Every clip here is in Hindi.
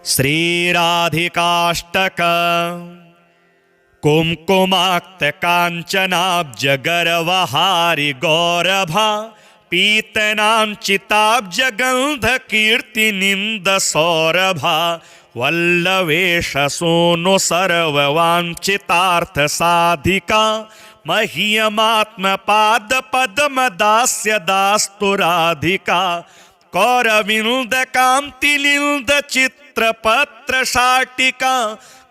श्रीराधिकाष्टक कुंकुमाक्त कांचनाब्ज गर्वहारि गौरभा पीतनांचिताब्ज गंध कीर्ति निंद सौरभा वल्लवेश सोनु सर्ववांचितार्थ साधिका मह्यमात्म पाद पद्म दास्य दास्तु राधिका कौरविंद कांतिलिंद चित्रपत्र शाटिका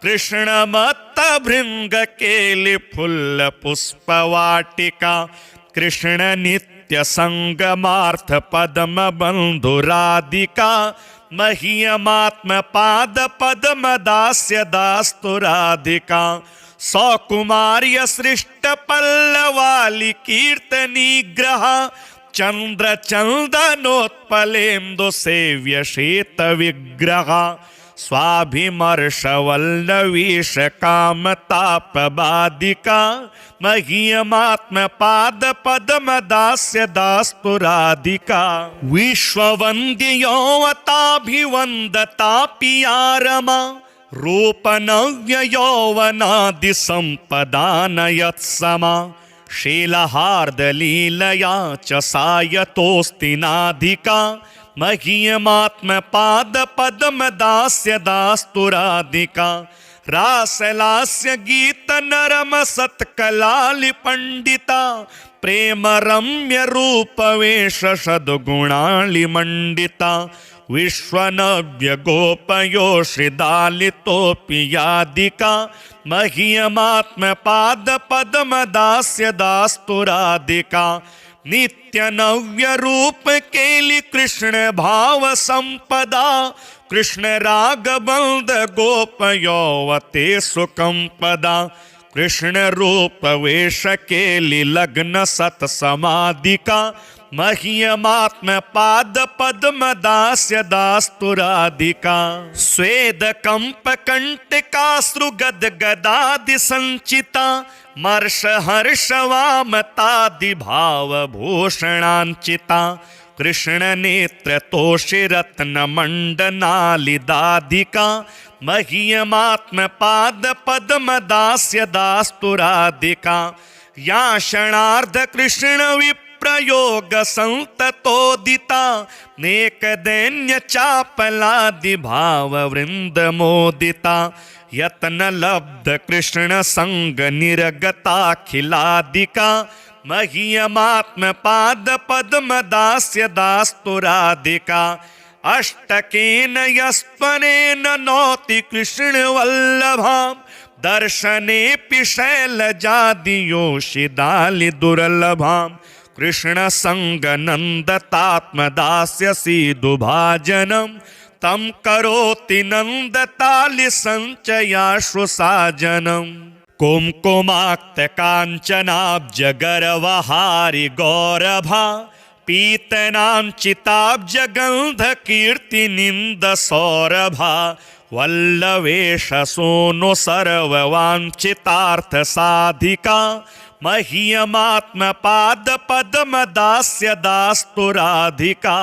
कृष्ण मत्त भृंग केलि फुल्ल पुष्पवाटिका कृष्ण नित्य संगमार्थ पद्म बंधु राधिका मह्यमात्म पाद पद्म दास्य दास्तु राधिका सौकुमार्य सृष्ट पल्लवाली कीर्तनी ग्रह चंद्र चंदनोत्पलेन्दु सेव्य शेत विग्रह स्वाभिमर्श वल्लवीश कामतापबाधिका मह्यमात्म पाद पद्म दास्य दास्तु राधिका विश्ववन्द्ययौवताभिवन्दतापियारमा रूपनव्य यौवनादि संपदानयत्समा शीलहार्दलीलया च सायतोऽस्ति नाधिका मह्यमात्म पाद पद्म दास्य दास्तु राधिका रासलास्य गीत नरम सत्कलालि पंडिता प्रेम रम्य रूप वेश सद्गुणालि मंडिता विश्वनव्य गोपयोषिदालितोऽपि यादिका मह्यमात्म पाद पद्म दास्य दास्तु राधिका नित्य नव्य रूप केलि कृष्ण भाव संपदा कृष्ण राग बंद गोप यौवते सुकंपदा कृष्ण रूप वेश केलि लग्न सत समाधिका मह्यमात्म पाद पद्म दास्य दास्तु राधिका स्वेद कंप कंटकाश्रु गद गदादि संचिता मर्ष हर्ष वामतादि भाव भूषणांचिता कृष्ण नेत्र तोषि रत्न मंडनालिदाधिका मह्यमात्म पाद पद्म दास्य दास्तु राधिका या क्षणार्ध कृष्ण प्रयोग संततोदिता नेक दैन्य चापलादि भाव वृंद मोदिता यत्न लब्ध कृष्ण संग निर्गताखिलादिका मह्यमात्म पाद पद्म दास्य दास्तु राधिका अष्टकेन यस्त्वनेन नौति कृष्ण वल्लभां दर्शनेऽपि शैलजादियोषिदालि दुर्लभां कृष्ण संग नंदतात्मदास्यसि दुभाजनम तम करोति नंदतालि संचयाश्रु साजनम कुंकुमाक्त कांचनाब्ज गर्वहारि गौरभा पीतनांचिताब्ज गंध कीर्ति निंद सौरभा वल्लवेश सोनु सर्ववांचितार्थ साधिका मह्यमात्म पाद पद्म दास्य दास्तु राधिका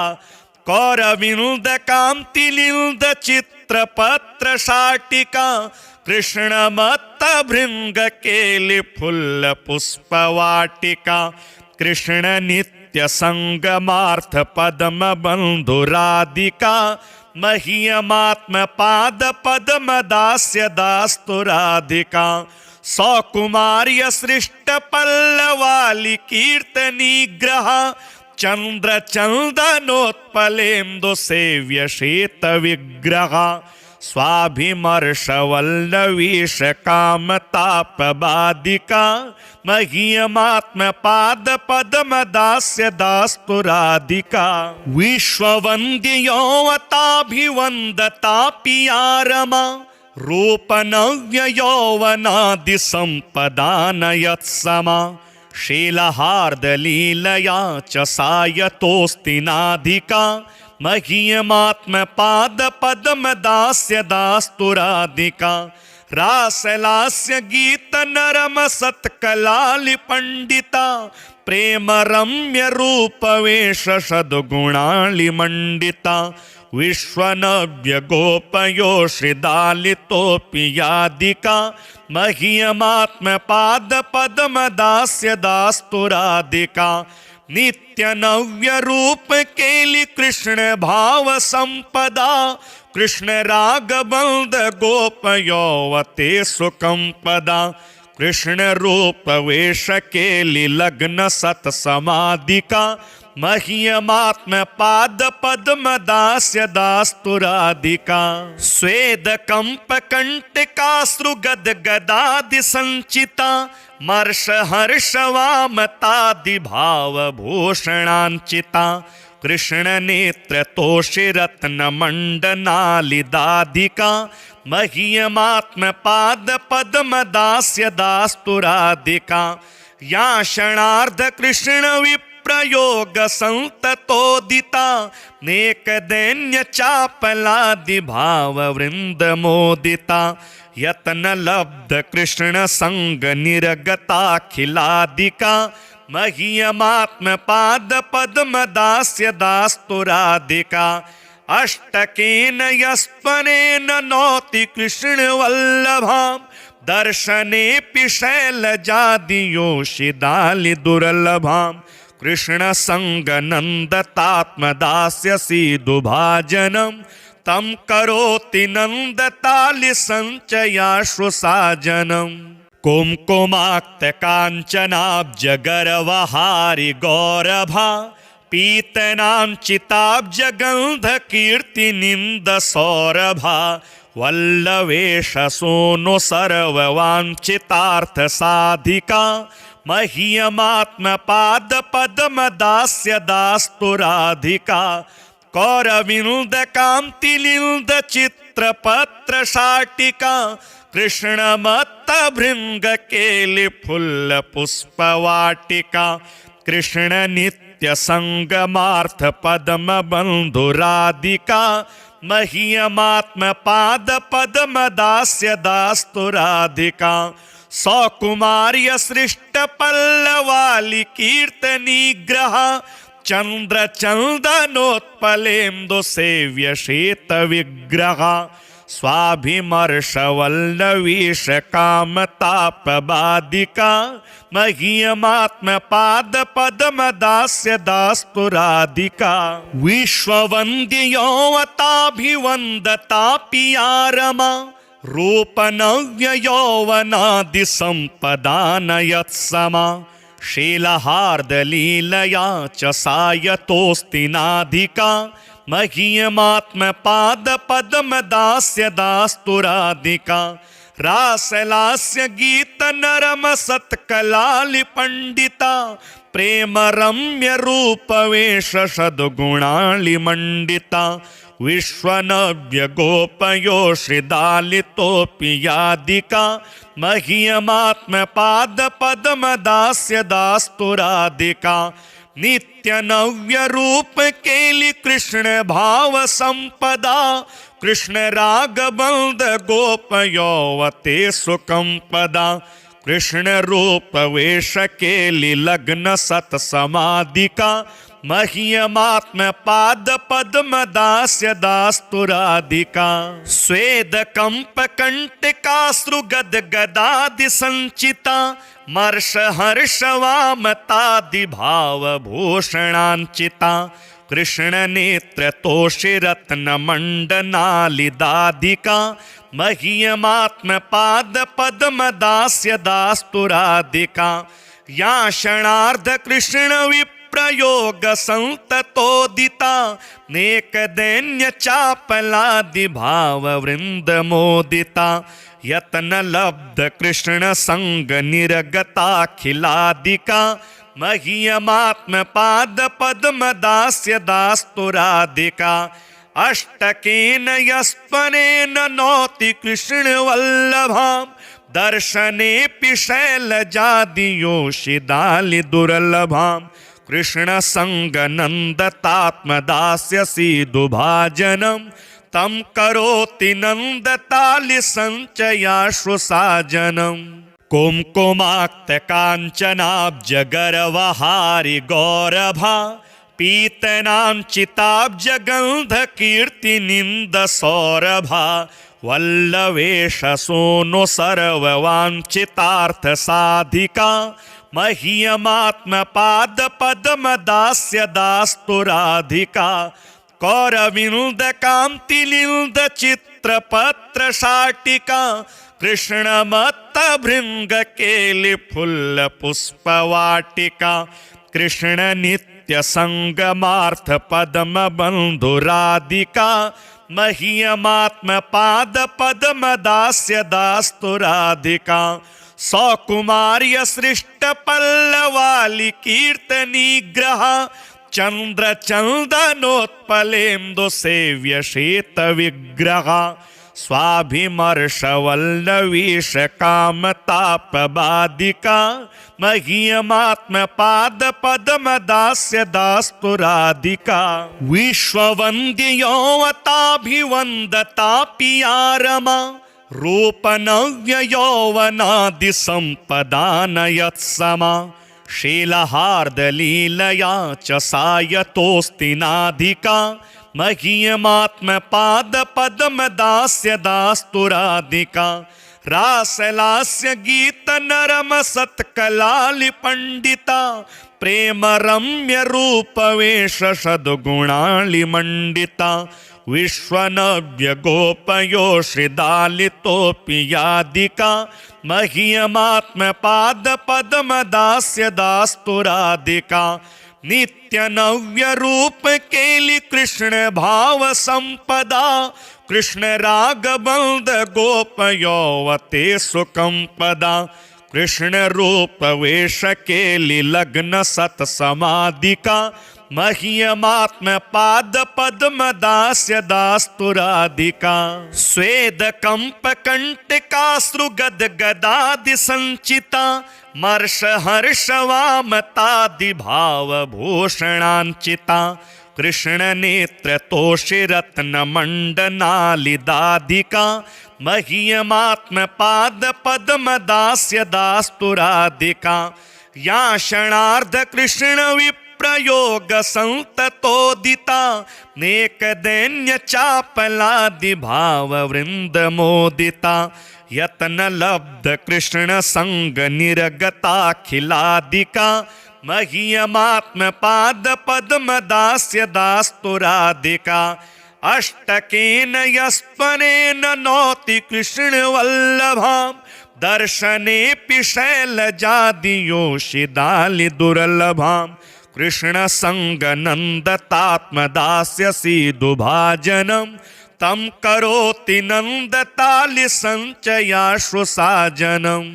कौरविंद कांतिलिंद चित्रपत्र शाटिका कृष्ण मत्त भृंग केलि फुल्ल पुष्पवाटिका कृष्ण नित्य संगमार्थ पद्म बंधु राधिका मह्यमात्म पाद पद्म दास्य दास्तु राधिका सौकुमार्य सृष्ट पल्लवाली कीर्तनी ग्रह चंद्र चंदनोत्पलेन्दु सेव्य शेत विग्रह स्वाभिमर्श वल्लवीश कामतापबाधिका मह्यमात्म पाद पद्म दास्य दास्तु राधिका विश्ववन्द्ययौवताभिवन्दतापियारमा रूपनव्य यौवनादि संपदानयत्समा शीलहार्दलीलया च सायतोऽस्ति नाधिका मह्यमात्म पाद पद्म दास्य दास्तु राधिका रासलास्य गीत नरम सत्कलालि पंडिता प्रेम रम्य रूप वेश सद्गुणालि मंडिता विश्वनव्य गोपयोषिदालितोऽपि यादिका मह्यमात्मपादपद्मदास्य दास्तुरादिका नित्यनव्य रूप केलि कृष्ण भाव संपदा कृष्ण राग बंद गोपयोवते सुकंपदा कृष्ण रूप वेश केलि लग्न सत समाधिका मह्यमात्म पाद पद्म दास्य दास्तुरादिका स्वेद कंप कंटकाश्रुगद गदादि संचिता मर्ष हर्ष वामतादि भाव भूषणांचिता कृष्ण नेत्र तोषि रत्न मंडनालिदाधिका मह्यमात्म पाद पद्म दास्य दास्तुरादिका या क्षणार्ध कृष्ण प्रयोग संततोदिता नेक दैन्य चापलादि भाव वृंद मोदिता यत्न लब्ध कृष्ण संग निरगताखिलादिका मह्यमात्म पाद पद्म दास्य दास्तुरादिका अष्टकेन यस्पनेन नौति कृष्ण वल्लभाम दर्शनेऽपि शैलजादियोषिदालि दुर्लभाम कृष्ण संग नंदतात्मदास्यसि दुभाजनम तम करोति नंदतालि संचयाश्रुसाजनम कुमकुमाक्त कांचनाब्ज गर्वहारि गौरभा पीतनांचिताब्ज गंध कीर्ति निंद सौरभा वल्लवेश सोनु सर्ववांछितार्थ साधिका मह्यमात्म पाद पद्म दास्य दास्तुराधिका कौरविंद कांतिलिंद चित्रपत्र शाटिका कृष्ण मत्त भृंग केलि फुल्ल पुष्पवाटिका कृष्ण नित्य संगमार्थ पद्म बंधुराधिका मह्यमात्म पाद पद्म दास्य दास्तुराधिका सौकुमार्य सृष्ट पल्लवाली कीर्तनिग्रह चंद्र चंदनोत्पलेन्दु सेव्य शेत विग्रह स्वाभिमर्श वल्लवीश कामतापबादिका मह्यमात्म पाद पद्म दास्य दास्तुरादिका विश्ववन्द्ययौवताभिवन्दता पियारमा रूपनव्य यौवनादि संपदानयत्समा शीलहार्दलीलया च सायतोऽस्ति नाधिका मह्यमात्म पाद पद्म दास्य दास्तुरादिका रासलास्य गीत नरम सत्कलालि पंडिता प्रेम रम्य रूप वेश सद्गुणालि मंडिता विश्वनव्य गोपयोषिदालितोऽपि यादिका मह्यमात्म पाद पद्म दास्य दास्तुरादिका नित्यनव्य रूप केलि कृष्ण भाव संपदा कृष्ण राग बंद गोपयोवते सुकंपदा कृष्ण रूप वेश केलि लग्न सत समाधिका मह्यमात्म पाद पद्म दास्य दास्तुरादिका स्वेद कंप कंटकाश्रुगद गदादि संचिता मर्ष हर्ष वामतादि भाव भूषणांचिता कृष्ण नेत्र तोषि रत्न मंडनालिदाधिका मह्यमात्म पाद पद्म दास्य दास्तुरादिका या क्षणार्ध कृष्ण प्रयोग संततोदिता नेक दैन्य चापलादि भाव वृंद मोदिता यत्न लब्ध कृष्ण संग निरगताखिलादिका मह्यमात्म पाद पद्म दास्य दास्तुरादिका अष्टकेन यस्पनेन नौति कृष्ण वल्लभाम दर्शनेऽपि शैलजादियोषिदालि दुर्लभाम कृष्ण संग नंदतात्मदास्यसि दुभाजनम तम करोति नंदतालि संचयाश्रुसाजनम कुमकुमाक्त कांचनाब्ज गर्वहारि गौरभा पीतनाञ्चिताब्जगन्धकीर्तिनिन्दसौरभा वल्लवेशसोनो सर्ववाञ्छितार्थसाधिका मह्यमात्मपादपद्मदास्य दास्तुराधिका कौरविन्दकान्तिलिन्दचित्रपत्रशाटिका कृष्णमत्तभृङ्गकेलिफुल्लपुष्पवाटिका कृष्णनित्यसङ्गमार्थपद्मबन्धुराधिका मह्यमात्मपादपद्मदास्य दास्तुराधिका सौकुमार्य सृष्टपल्लवाली कीर्तनिग्रह चन्द्रचन्दनोत्पलेन्दु सेव्य शेत विग्रह स्वाभिमर्शवल्लवीश कामतापबाधिका मह्यमात्मपादपद्मदास्य दास्तुराधिका विश्ववन्द्ययौवताभिवन्दतापिया रूपनव्ययौवनादिसम्पदानयत्समा शीलहार्दलीलया च सायतोऽस्ति नाधिका मह्यमात्मपादपद्मदास्य दास्तुराधिका रासलास्य गीतनरमसत्कलालिपण्डिता प्रेमरम्यरूपवेशसद्गुणालिमण्डिता विश्वनव्यगोपयोषिदालितोऽपि यादिका मह्यमात्मपादपद्मदास्य दास्तुराधिका नित्यनव्यरूपकेलि कृष्ण भाव संपदा कृष्ण रागबन्ध गोपयौवते सुकंपदा कृष्ण रूप वेशकेलि लग्न सत्समाधिका मह्यमात्मपादपद्मदास्य दास्तुराधिका स्वेदकम्पकण्टकाश्रुगद्गदादिसञ्चिता मर्षहर्षवामतादिभावभूषणाञ्चिता कृष्णनेत्रतोषिरत्नमण्डनालिदाधिका मह्यमात्मपादपद्मदास्य दास्तुराधिका या क्षणार्धकृष्णविप्रयोगसन्ततोदिता नेकदैन्यचापलादिभाववृन्दमोदिता यत्नलब्धकृष्णसङ्गनिरगताखिलादिका मह्यमात्मपादपद्मदास्य दास्तुराधिका अष्टकेन यस्त्वनेन नौति कृष्णवल्लभां दर्शनेऽपि शैलजादियोषिदालिदुर्लभां कृष्णसङ्गनन्दतात्मदास्यसि दुभाजनं तं करोति नन्दतालिसञ्चयाश्रुसाजनम्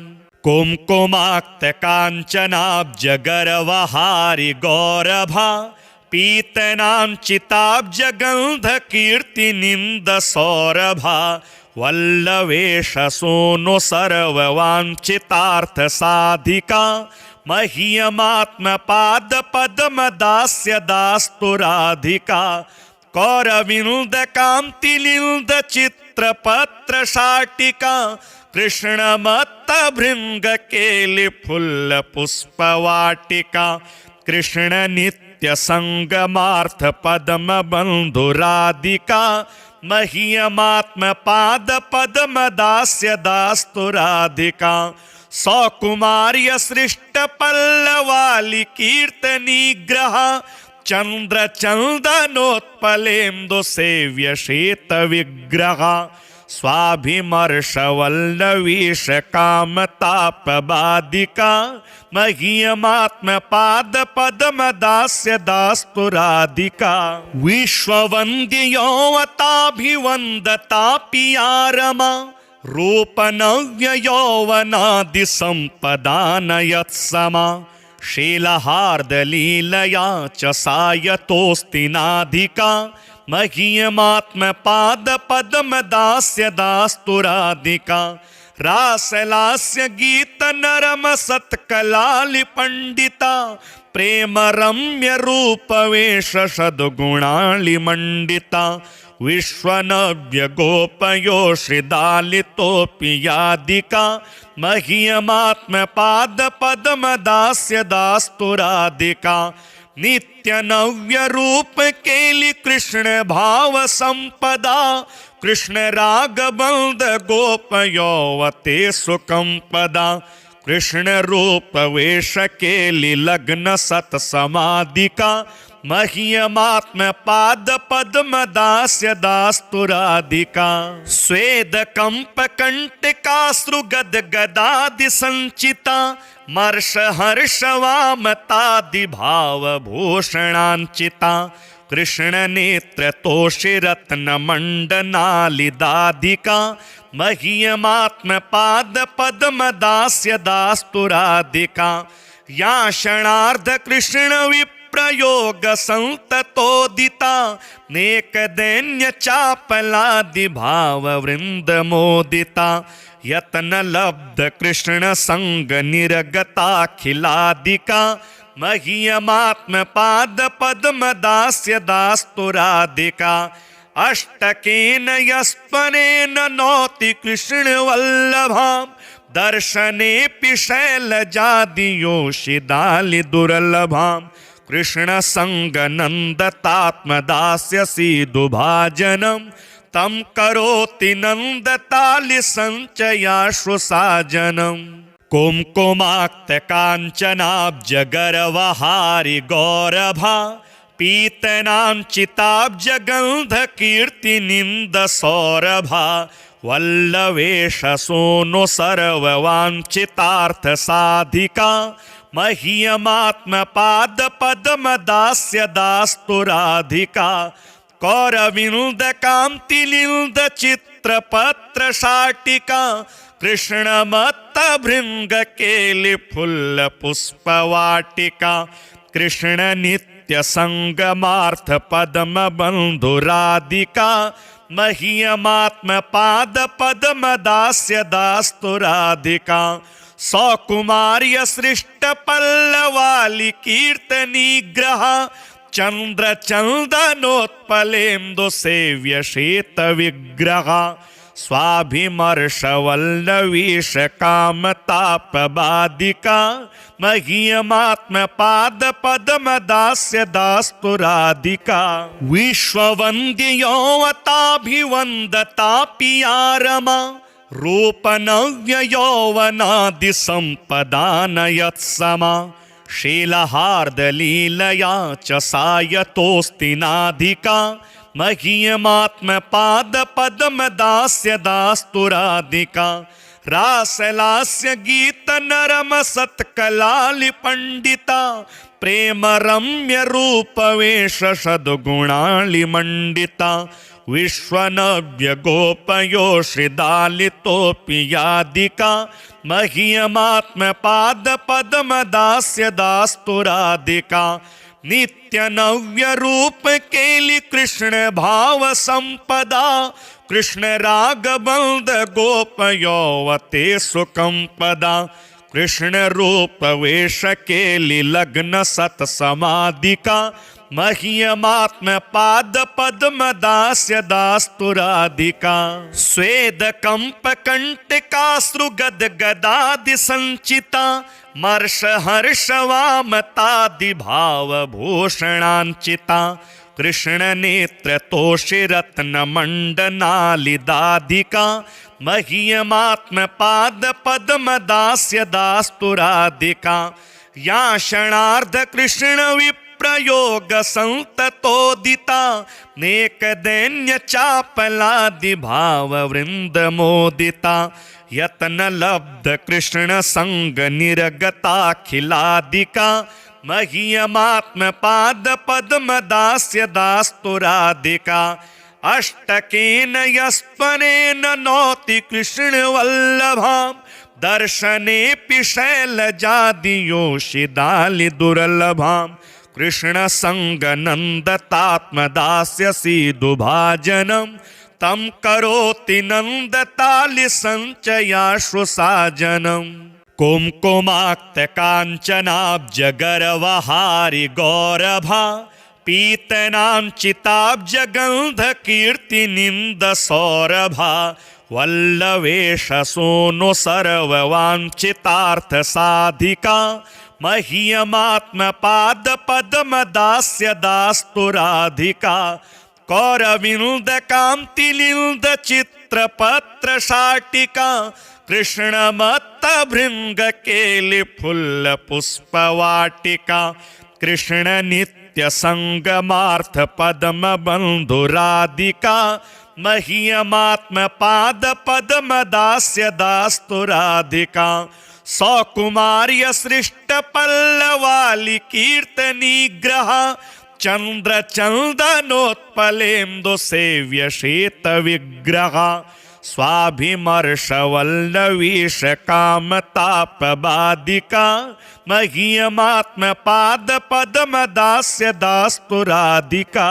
कुङ्कुमाक्तकाञ्चनाब्जगर्वहारि गौरभा पीतनाञ्चिताब्जगन्धकीर्तिनिन्दसौरभा वल्लवेशसोनो सर्ववाञ्छितार्थसाधिका मह्यमात्मपादपद्मदास्य दास्तुराधिका कौरविन्दकान्तिलिन्दचित्रपत्रशाटिका कृष्णमत्तभृङ्गकेलिफुल्लपुष्पवाटिका कृष्णनित्यसङ्गमार्थपद्मबन्धुराधिका मह्यमात्मपादपद्मदास्य दास्तुराधिका सौकुमार्य सृष्टपल्लवाली कीर्तनिग्रह चन्द्रचन्दनोत्पलेन्दु सेव्य शेत विग्रह स्वाभिमर्शवल्लवीश कामतापबाधिका मह्यमात्मपादपद्मदास्य दास्तुराधिका विश्ववन्द्ययौवताभिवन्दतापिया रूपनव्ययौवनादिसम्पदानयत्समा शीलहार्दलीलया च सायतोऽस्ति नाधिका मह्यमात्मपादपद्मदास्य दास्तुराधिका रासलास्य गीतनरमसत्कलालिपण्डिता प्रेमरम्यरूपवेशसद्गुणालिमण्डिता विश्वनव्यगोपयोषिदालितोऽपि यादिका मह्यमात्मपादपद्मदास्य दास्तुराधिका नित्य नव्य रूप केली कृष्ण भाव संपदा, कृष्ण राग बंद गोप यौवते सुकंपदा, कृष्ण रूप वेश केली लग्न सत समाधिका, मह्यमात्म पाद पद्म दास्य दास्तुराधिका, स्वेद कंप कंटकाश्रु गद गदादि संचिता, मर्ष हर्ष वामतादि भाव भूषणांचिता, कृष्ण नेत्र तोषि रत्न मंडनालिदाधिका, मह्यमात्म पाद पद्म दास्य दास्तुराधिका, या क्षणार्ध कृष्ण विप्रयोग संततोदिता, नेक दैन्य चापलादि भाव वृंद मोदिता, यत्न लब्ध कृष्ण संग निर्गताखिलादिका, मह्यमात्म पाद पद्म दास्य दास्तुराधिका, अष्टकेन यस्पनेन नौति कृष्ण वल्लभां, दर्शनेऽपि शैलजादियोषिदालि दुर्लभां, कृष्ण संग नंदतात्मदास्यसि दुभाजनं, तं करोति नंदतालि संचयाश्रुसाजनम्, कुमकुमाक्त कांचनाब्ज गर्वहारि गौरभा, पीतनांचिताब्ज गंध कीर्ति निंद सौरभा, वल्लवेश सोनु सर्ववांछितार्थ साधिका, मह्यमात्म पाद पद्म दास्य दास्तुराधिका, कौरविंद कांति लिंद चित्रपत्र शाटिका, कृष्ण मत्त भृंग केलि फुल्ल पुष्पवाटिका, कृष्ण नित्य संगमार्थ पद्म बंधुराधिका, मह्यमात्म पाद पद्म दास्य दास्तुराधिका, सौकुमार्य सृष्ट पल्लवाली कीर्तनी ग्रहा, चंद्र चंदनोत्पलेन्दु सेव्य शीत विग्रहा, स्वाभिमर्श वल्लवीश कामताप बाधिका, मह्यमात्म पाद पद्म दास्य दास्तुराधिका, विश्ववन्द्य यौवताभिवन्दता पियारमा, रूपनव्य यौवनादि संपदानयत्समा, शीलहार्दलीलया च सायतोऽस्ति नाधिका, मह्यमात्म पाद पद्म दास्य दास्तुराधिका, रासलास्य गीत नरम सत्कलालि पंडिता, प्रेम रम्य रूप वेश सद्गुणालि मंडिता, विश्वनव्य गोपयोषिदालितोऽपि यादिका, मह्यमात्म पाद पद्म दास्य दास्तुराधिका, नित्य नव्य रूप केली कृष्ण भाव संपदा, कृष्ण राग बंद गोप यौवते सुकंपदा, कृष्ण रूप वेश केली लग्न सत समाधिका, मह्यमात्म पाद पद्म दास्य दास्तुराधिका, स्वेद कंप कंटकाश्रु गद गदादि संचिता, मर्ष हर्ष वामतादि भाव भूषणांचिता, कृष्ण नेत्र तोषि रत्न मंडनालिदाधिका, मह्यमात्म पाद पद्म दास्य दास्तुराधिका, या क्षणार्ध कृष्ण विप्रयोग संततोदिता, नेक दैन्य चापलादि भाव वृंद मोदिता, यत्न लब्ध कृष्ण संग निर्गताखिलादिका, मह्यमात्म पाद पद्म दास्य दास्तुराधिका, अष्टकेन यस्पनेन नौति कृष्ण वल्लभां, दर्शनेऽपि शैलजादियोषिदालि दुर्लभां, कृष्ण संग नंदतात्मदास्यसि दुभाजनं, तं करोति नंदतालि संचयाश्रुसाजनम्, कुमकुमाक्त कांचनाब्ज गर्वहारि गौरभा, पीतनांचिताब्ज गंध कीर्ति निंद सौरभा, वल्लवेश सोनु सर्ववांछितार्थ साधिका, मह्यमात्मपादपद्मदास्य दास्तु राधिका कौरविन्द कान्तिलिन्द चित्रपत्रशाटिका कृष्णमत्तभृङ्गकेलिफुल्लपुष्पवाटिका कृष्ण नित्यसङ्गमार्थ पद्मबन्धुराधिका मह्यमात्मपादपद्मदास्य दास्तु राधिका सौकुमार्य सृष्ट पल्लवाली कीर्तनिग्रह चंद्र चंदनोत्पलेन्दु सेव्य शेत विग्रह स्वाभिमर्शवल्लवीश कामतापबाधिका मह्यमात्मपादपद्मदास्य दास्तु राधिका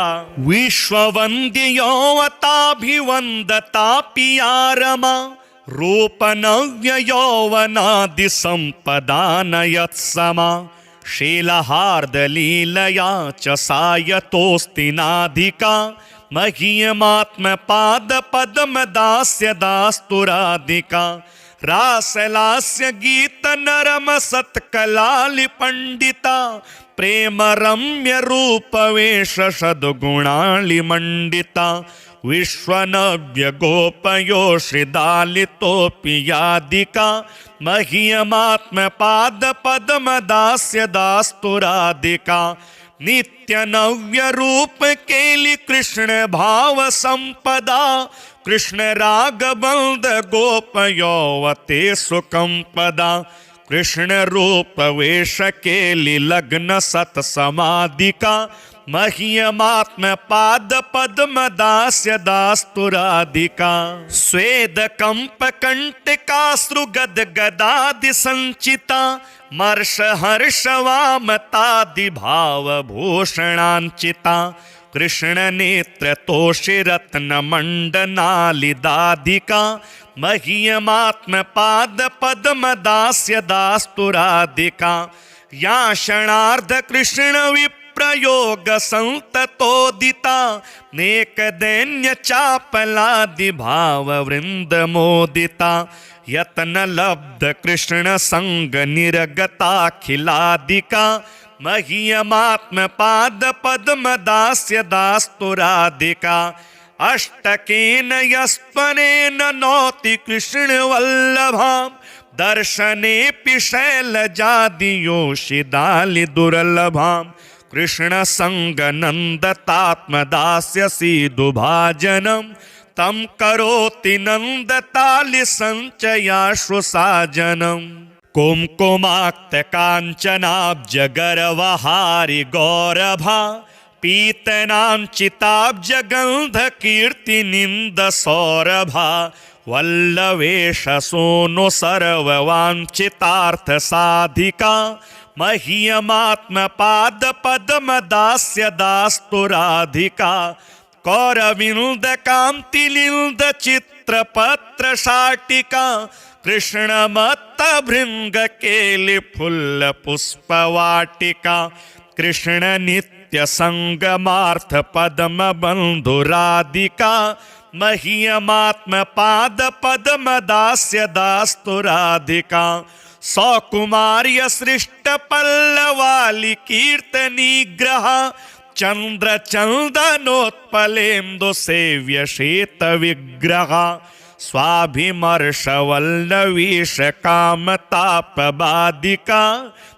विश्ववन्द्ययौवताभिवन्दतापिया रूपनव्ययौवनादिसम्पदानयत्समा शीलहार्दलीलया च सायतोऽस्ति नाधिका मह्यमात्मपादपद्मदास्य दास्तु राधिका रासलास्य गीतनरमसत्कलालिपण्डिता प्रेम रम्य रूपवेश सद्गुणालिमण्डिता विश्वनव्य गोपयोषिदालितोऽपि यादिका मह्यमात्मपादपद्मदास्य दास्तु राधिका नित्यनव्य रूप केलि कृष्ण भाव संपदा कृष्ण रागबन्ध गोपयौवते सुकंपदा कृष्ण रूप वेश केलि लग्न सत्समाधिका मह्यमात्मपादपद्मदास्य दास्तु राधिका स्वेदकम्पकण्टकाश्रुगद्गदादि सञ्चिता मर्षहर्षवामतादिभावभूषणाञ्चिता कृष्णनेत्रतोषिरत्नमण्डनालिदाधिका मह्यमात्मपादपद्मदास्य दास्तु राधिका या क्षणार्ध कृष्ण प्रयोग संततोदिता नेकदैन्य चापलादि भाव वृंद मोदिता यत्न लब्ध कृष्ण संग निर्गताखिलादिका मह्यमात्मपादपद्मदास्य दास्तु राधिका अष्टकेन यस्त्वनेन नौति कृष्ण वल्लभाम् दर्शनेऽपि शैलजादियोषिदालि दुर्लभाम् कृष्ण संग नन्दतात्मदास्यसि दुभाजनं तं करोति नन्दतालि संचयाश्रु साजनं कुम्कुमाक्तकाञ्चनाब्जगर्वहारि गौरभा पीतनाञ्चिताब्जगन्धकीर्तिनिन्दसौरभा वल्लवेश सोनो सर्ववाञ्छितार्थ साधिका मह्यमात्मपादपद्मदास्य दास्तु राधिका कौरविन्द चित्रपत्रशाटिका कृष्णमत्तभृङ्गकेलिफुल्लपुष्पवाटिका कृष्ण नित्यसङ्गमार्थ पद्मबन्धुराधिका मह्यमात्मपादपद्मदास्य दास्तु राधिका सौकुमार्य सृष्ट पल्लवाली कीर्तनिग्रह चंद्र चंदनोत्पलेन्दु सेव्य शेत विग्रह स्वाभिमर्शवल्लवीश कामतापबाधिका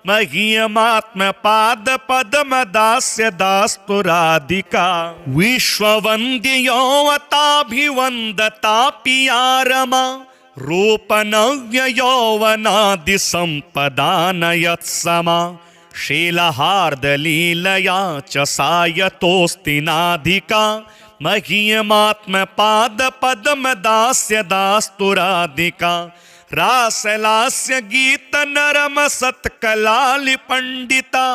मह्यमात्मपादपद्मदास्य दास्तु राधिका विश्ववन्द्ययौवताभिवन्दतापिया रूपनव्ययौवनादिसम्पदानयत्समा शीलहार्दलीलया च सायतोऽस्ति नाधिका मह्यमात्मपादपद्मदास्य दास्तु राधिका रासलास्य गीतनरमसत्कलालिपण्डिता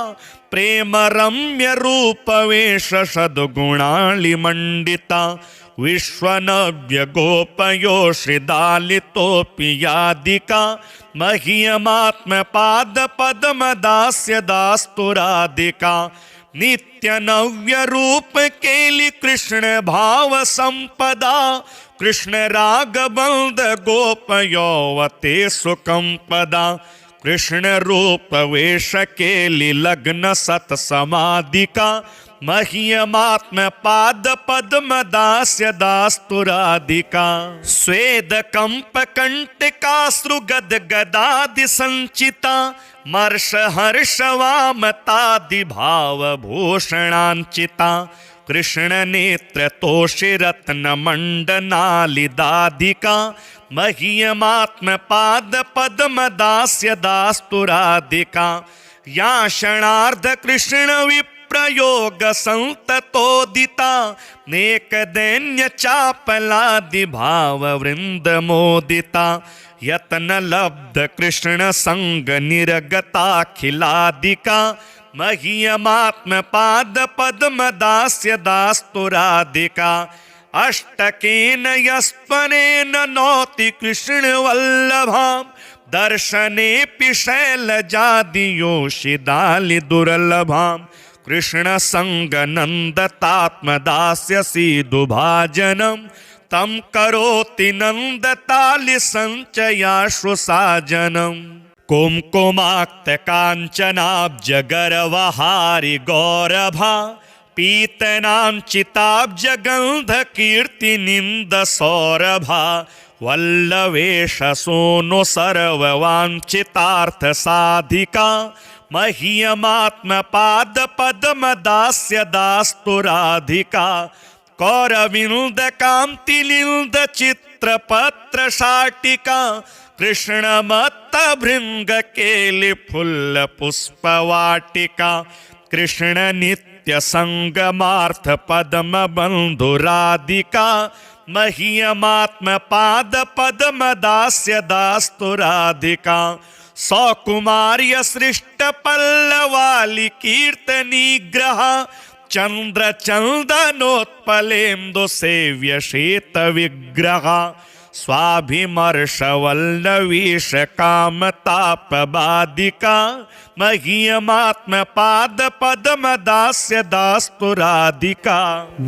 प्रेम रम्य रूपवेश सद्गुणालिमण्डिता विश्वनव्य गोपयोषिदालितोऽपि यादिका मह्यमात्मपादपद्मदास्य दास्तु राधिका नित्यनव्य रूप केलि कृष्ण भाव संपदा कृष्ण रागबन्ध गोपयौवते सुकंपदा कृष्ण रूप वेश केली लग्न सत समाधि का मह्यमात्म पाद पद्म दास्य दास्तुराधिका स्वेद कंप कंटिकाश्रु गद गदादि संचिता मर्ष हर्ष वामतादि भाव भूषणांचिता कृष्ण नेत्र तोषि रत्न मंडनालिदाधिका मह्यमात्म पाद पद्म दास्य दास्तुराधिका या क्षणार्ध कृष्ण प्रयोग संततोदिता नेक दैन्य चापलादि भाव वृंद मोदिता यत्न लब्ध कृष्ण संग निर्गताखिलादिका मह्यमात्म पाद पद्म दास्य दास्तुराधिका अष्टकेन यस्त्वनेन नौति कृष्ण वल्लभां दर्शनेऽपि शैलजादियोषिदालि दुर्लभां कृष्ण संग नंदतात्मदास्यसि दुभाजनं तं करोति नंदतालि संचयाश्रुसाजनं कुमकुमाक्त कांचनाब्ज गर्वहारि गौरभा पीतनांचिताब्ज गंध कीर्ति निंद सौरभा वल्लवेश सोनो सर्ववांचितार्थ साधिका मह्यमात्म पाद पद्म दास्य दास्तुराधिका कौरविंद कांतिलिंद चित्रपत्र शाटिका कृष्ण मत्त भृंग केलि फुल्ल पुष्पवाटिका कृष्ण नित्य संगमार्थ पद्म बंधुराधिका मह्यमात्म पाद पद्म दास्य दास्तुराधिका सौकुमार्य सृष्ट पल्लवाली कीर्तनी ग्रह चंद्र चंदनोत्पलेन्दु सेव्य शीत विग्रह स्वाभिमर्श वल्लवीश कामताप बाधिका मह्यमात्म पाद पद्म दास्य दास्तुराधिका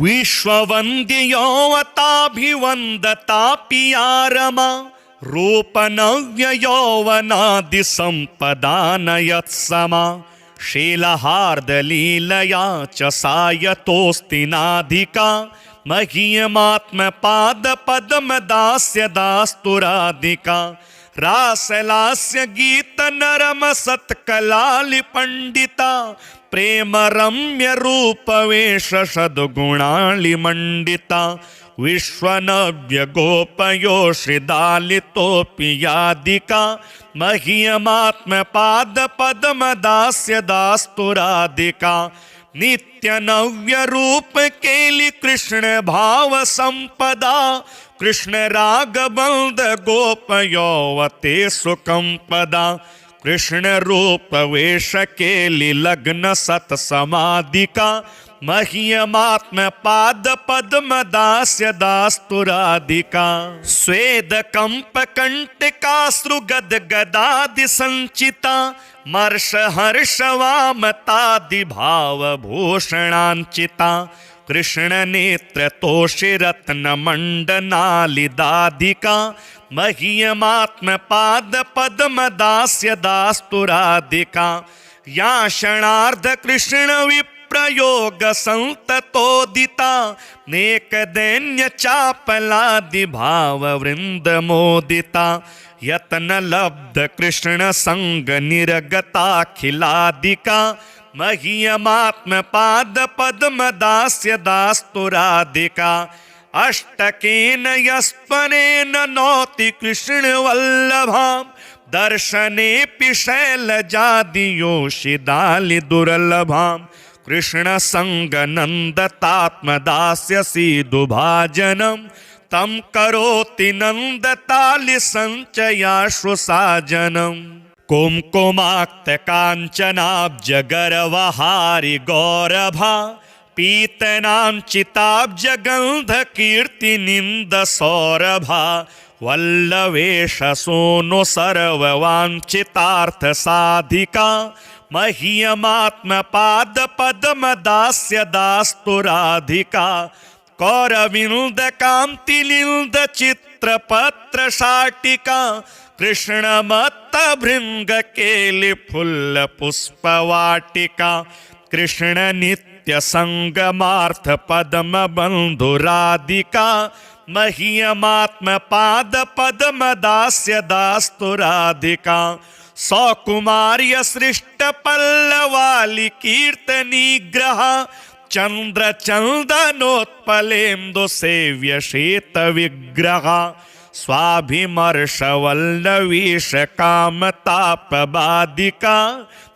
विश्ववन्द्य यौवताभिवन्दता पियारमा रूपनव्य यौवनादि संपदानयत्समा शीलहार्दलीलया च सायतोऽस्ति नाधिका मह्यमात्म पाद पद्म दास्य दास्तुराधिका रासलास्य गीत नरम सत्कलालि पंडिता प्रेम रम्य रूप वेश सद्गुणालि मंडिता विश्वनव्य गोपयोषिदालितोऽपि यादिका मह्यमात्म पाद पद्म दास्य दास्तुराधिका नित्य नव्य रूप केलि कृष्ण भाव संपदा कृष्ण राग बंद गोप यौवते सुकंपदा कृष्ण रूप वेश केलि लग्न सत समाधिका मह्यमात्म पाद पद्म दास्य दास्तुराधिका स्वेद कंप कंटिकाश्रु गद गदादि संचिता मर्ष हर्ष वामतादि भाव भूषणांचिता कृष्ण नेत्र तोषि रत्न मंडनालिदाधिका मह्यमात्म पाद पद्म दास्य दास्तुराधिका या क्षणार्ध कृष्ण प्रयोग संततोदिता नेक दैन्य चापलादि भाव वृंद मोदिता यत्न लब्ध कृष्ण संग निर्गताखिलादिका मह्यमात्म पाद पद्म दास्य दास्तुराधिका अष्टकेन यस्त्वनेन नौति कृष्ण वल्लभां दर्शनेऽपि शैलजादियोषिदालि दुर्लभां कृष्ण संग नंदतात्मदास्यसि दुभाजनं तं करोति नंदतालि संचयाश्रुसाजनं कुमकुमाक्त कांचनाब्ज गर्वहारि गौरभा पीतनांचिताब्ज गंध कीर्ति निंद सौरभा वल्लवेश सोनो सर्ववांचितार्थ साधिका मह्यमात्म पाद पद्म दास्य दास्तुराधिका कौरविंद कांतिलिंद चित्त चित्रपत्र शाटिका कृष्ण मत्त भृंग केली फुल्ल पुष्पवाटिका कृष्ण नित्य संगमार्थ पद्म बंधुराधिका मह्यमात्म पाद पद्म दास्य दास्तुराधिका सौकुमार्य सृष्ट पल्लवाली कीर्तनी ग्रह चंद्र चंदनोत्पलेन्दु सेव्य शेत विग्रह स्वाभिमर्श वल्लवीश कामताप बाधिका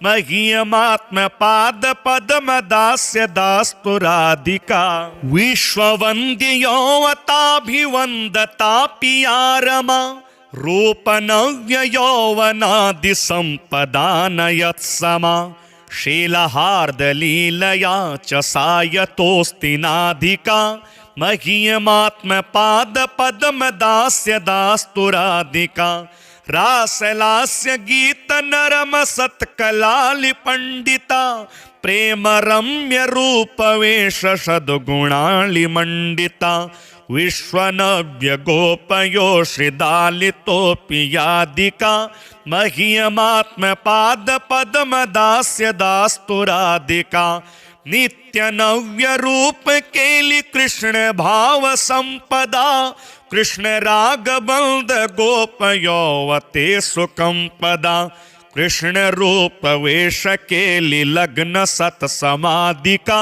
मह्यमात्म पाद पद्म दास्य दास्तुराधिका विश्ववन्द्य यौवताभिवन्दता पियारमा रूपनव्य यौवनादि संपदानयत्समा शीलहार्दलीलया च सायतोऽस्ति नाधिका मह्यमात्म पाद पद्म दास्य दास्तुराधिका रासलास्य गीत नरम सत्कलालि पंडिता प्रेम रम्य रूप वेश सद्गुणालि मंडिता विश्वनव्य गोपयोषिदालितोऽपि यादिका मह्यमात्म पाद पद्म दास्य दास्तुराधिका नित्य नव्य रूप केली कृष्ण भाव संपदा कृष्ण राग बंद गोप यौवते सुकंपदा कृष्ण रूप वेश केली लग्न सत समाधिका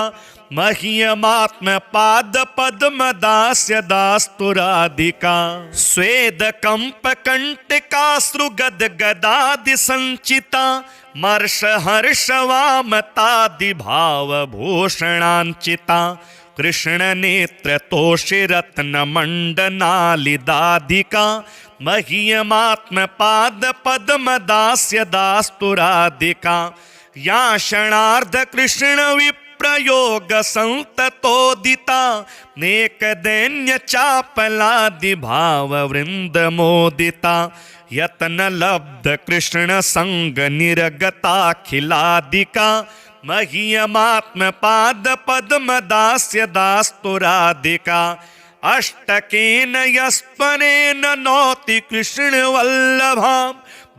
मह्यमात्म पाद पद्म दास्य दास्तुराधिका स्वेद कंप कंटकाश्रुगद गदादि संचिता मर्ष हर्ष वामतादि भाव भूषणांचिता कृष्ण नेत्र तोषि रत्न मंडनालिदाधिका मह्यमात्म पाद पद्म दास्य दास्तुराधिका या क्षणार्ध कृष्ण प्रयोग संततोदिता नेक दैन्य चापलादि भाव वृंद मोदिता यत्न लब्ध कृष्ण संग निर्गता खिलादिका मह्यमात्म पाद पद्म दास्य दास्तुराधिका अष्टकेन यस्परेण नौति कृष्ण वल्लभाम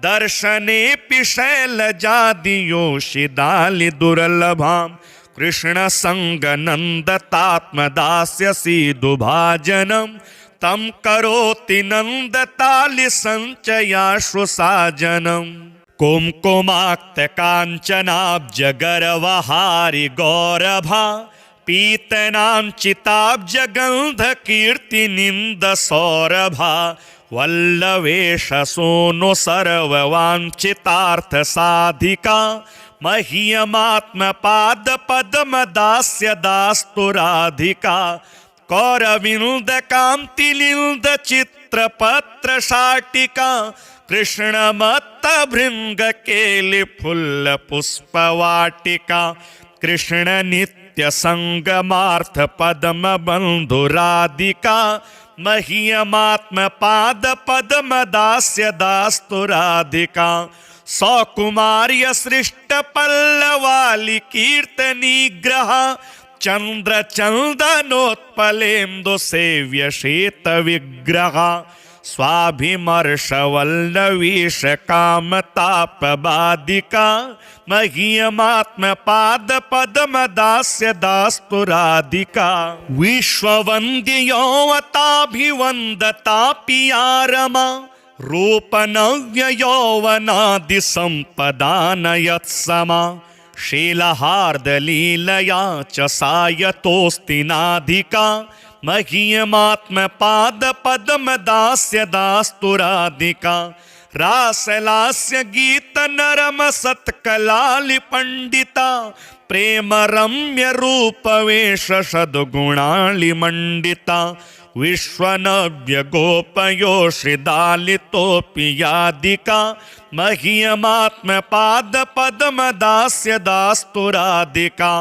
दर्शनेऽपि शैलजादि योषिदालि दुर्लभाम कृष्ण संग नंदतात्मदास्यसि दुभाजनम तम करोति नंदतालि संचयाश्रु साजनम कुमकुमाक्त कांचनाब्ज गर्वहारि गौरभा पीतनांचिताब्ज गंध कीर्ति निंद सौरभा वल्लवेश सोनो सर्ववांछितार्थ साधिका मह्यमात्म पाद पद्म दास्य दास्तुराधिका कौरविंद कांतिलिंद चित्रपत्र शाटिका कृष्ण मत्त भृंग केली फुल्ल पुष्पवाटिका कृष्ण नित्य संगमार्थ पद्म बंधुराधिका मह्यमात्म पाद पद्म दास्य दास्तुराधिका सौकुमार्य सृष्ट पल्लवाली कीर्तनी ग्रह चंद्र चंदनोत्पलेन्दु सेव्य शेत विग्रह स्वाभिमर्श वल्लवीश कामताप बाधिका मह्यमात्म पाद पद्म दास्य दास्तुराधिका विश्ववन्द्य यौवताभिवन्दता पियारमा रूपनव्य यौवनादि संपदानयत्समा शीलहार्दलीलया च सायतोऽस्ति नाधिका मह्यमात्म पाद पद्म दास्य दास्तुराधिका रासलास्य गीत नरम सत्कलालि पंडिता प्रेम रम्य रूप वेश सद्गुणालि मंडिता विश्वनव्य गोपयोषिदालितोऽपि यादिका मह्यमात्म पाद पद्म दास्य दास्तुराधिका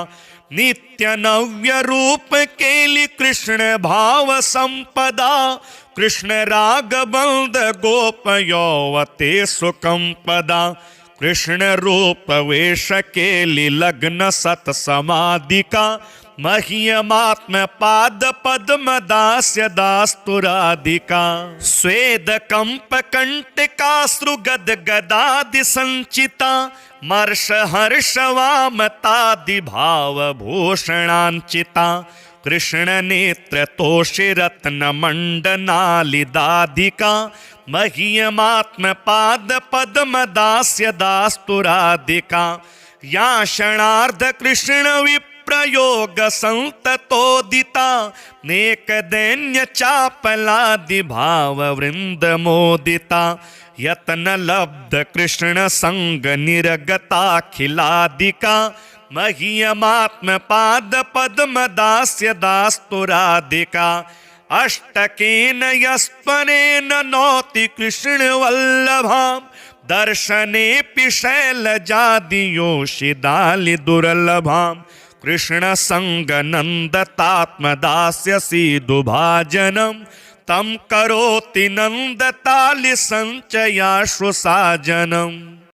नित्य नव्य रूप केली कृष्ण भाव संपदा कृष्ण राग बंद गोप यौवते सुकंपदा कृष्ण रूप वेश केली लग्न सत समाधिका मह्यमात्मपादपद्मदास्य दास्तुराधिका स्वेदकम्पकण्टिकाश्रुगद्गदादिसञ्चिता मर्षहर्षवामतादिभावभूषणाञ्चिता कृष्णनेत्रतोषिरत्नमण्डनालिदाधिका मह्यमात्मपादपद्मदास्य दास्तुराधिका या क्षणार्ध कृष्ण विप्रयोग संततोदिता नेकदैन्य चापलादि भाव वृंद मोदिता यत्न लब्ध कृष्ण संग निर्गताखिलादिका मह्यमात्मपाद पद्मदास्य दास्तुराधिका अष्टकेन यस्पनेन नौति कृष्ण वल्लभाम् दर्शनेऽपि शैलजादियोषिदालि दुर्लभाम् कृष्ण संगनन्दतात्मदास्यसि दुभाजनम् तं करोति नन्दतालि सञ्चयाश्रुसाजनम्